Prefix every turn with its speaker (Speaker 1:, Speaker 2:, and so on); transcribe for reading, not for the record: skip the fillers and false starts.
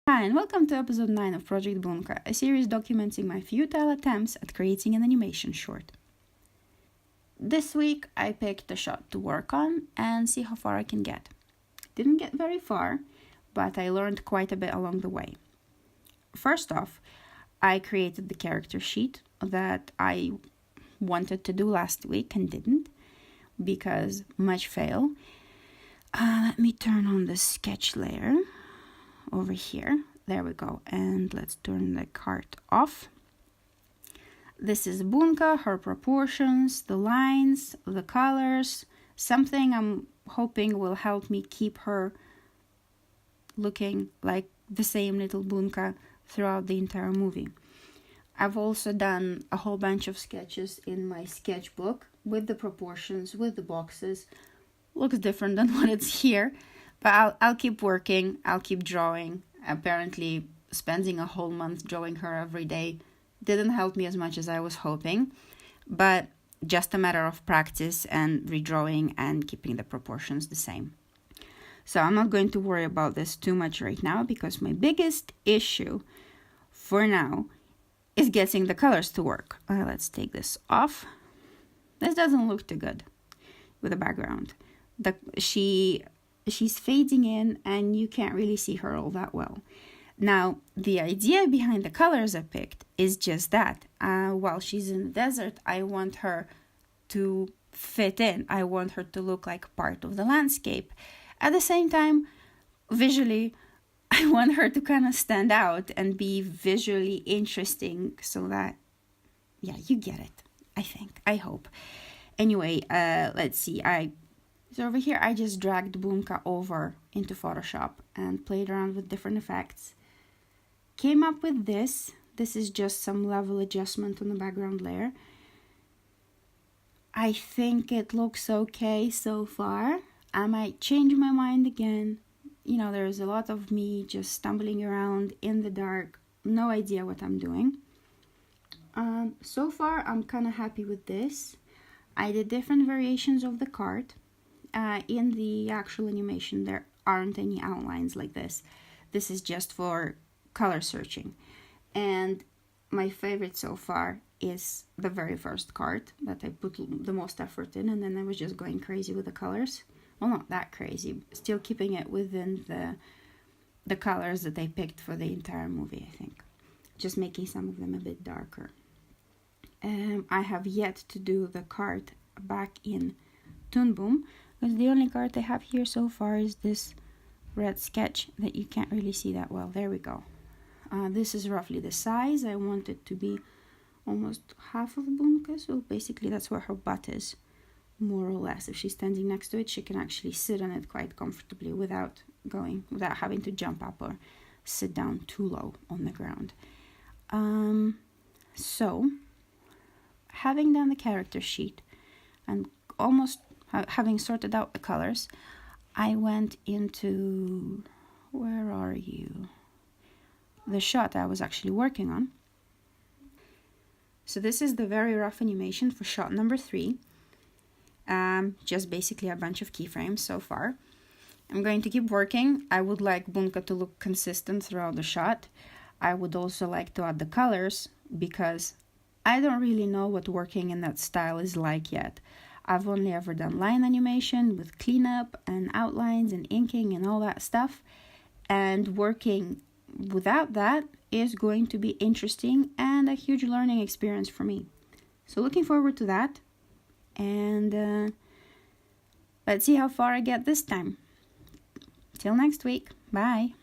Speaker 1: Hi, and welcome to episode 9 of Project Boonka, a series documenting my futile attempts at creating an animation short. This week, I picked a shot to work on and see how far I can get. Didn't get very far, but I learned quite a bit along the way. First off, I created the character sheet that I wanted to do last week and didn't, because much fail. Let me turn on the sketch layer over here. There we go. And let's turn the cart off. This is Boonka, her proportions, the lines, the colors, something I'm hoping will help me keep her looking like the same little Boonka throughout the entire movie. I've also done a whole bunch of sketches in my sketchbook with the proportions, with the boxes. Looks different than what it's here, but I'll keep working, I'll keep drawing. Apparently, spending a whole month drawing her every day didn't help me as much as I was hoping, but just a matter of practice and redrawing and keeping the proportions the same. So I'm not going to worry about this too much right now, because my biggest issue for now is getting the colors to work. Let's take this off. This doesn't look too good with the background. She's fading in and you can't really see her all that well. Now, the idea behind the colors I picked is just that. While she's in the desert, I want her to fit in. I want her to look like part of the landscape. At the same time, visually, I want her to kind of stand out and be visually interesting so that, yeah, you get it, I think, I hope. Anyway, let's see. So over here, I just dragged Boonka over into Photoshop and played around with different effects. Came up with this. This is just some level adjustment on the background layer. I think it looks okay so far. I might change my mind again. You know, there's a lot of me just stumbling around in the dark. No idea what I'm doing. So far, I'm kind of happy with this. I did different variations of the cart. In the actual animation, there aren't any outlines like this. This is just for color searching. And my favorite so far is the very first cart that I put the most effort in, and then I was just going crazy with the colors. Well, not that crazy, still keeping it within the colors that I picked for the entire movie, I think. Just making some of them a bit darker. I have yet to do the cart back in Toon Boom, because the only card I have here so far is this red sketch that you can't really see that well. There we go. This is roughly the size. I want it to be almost half of Boonka, so basically that's where her butt is, more or less. If she's standing next to it, she can actually sit on it quite comfortably without having to jump up or sit down too low on the ground. So, having done the character sheet and almost having sorted out the colors, I went into, where are you? The shot I was actually working on. So this is the very rough animation for shot number 3. Just basically a bunch of keyframes so far. I'm going to keep working. I would like Boonka to look consistent throughout the shot. I would also like to add the colors, because I don't really know what working in that style is like yet. I've only ever done line animation with cleanup and outlines and inking and all that stuff. And working without that is going to be interesting and a huge learning experience for me. So looking forward to that. And let's see how far I get this time. Till next week. Bye.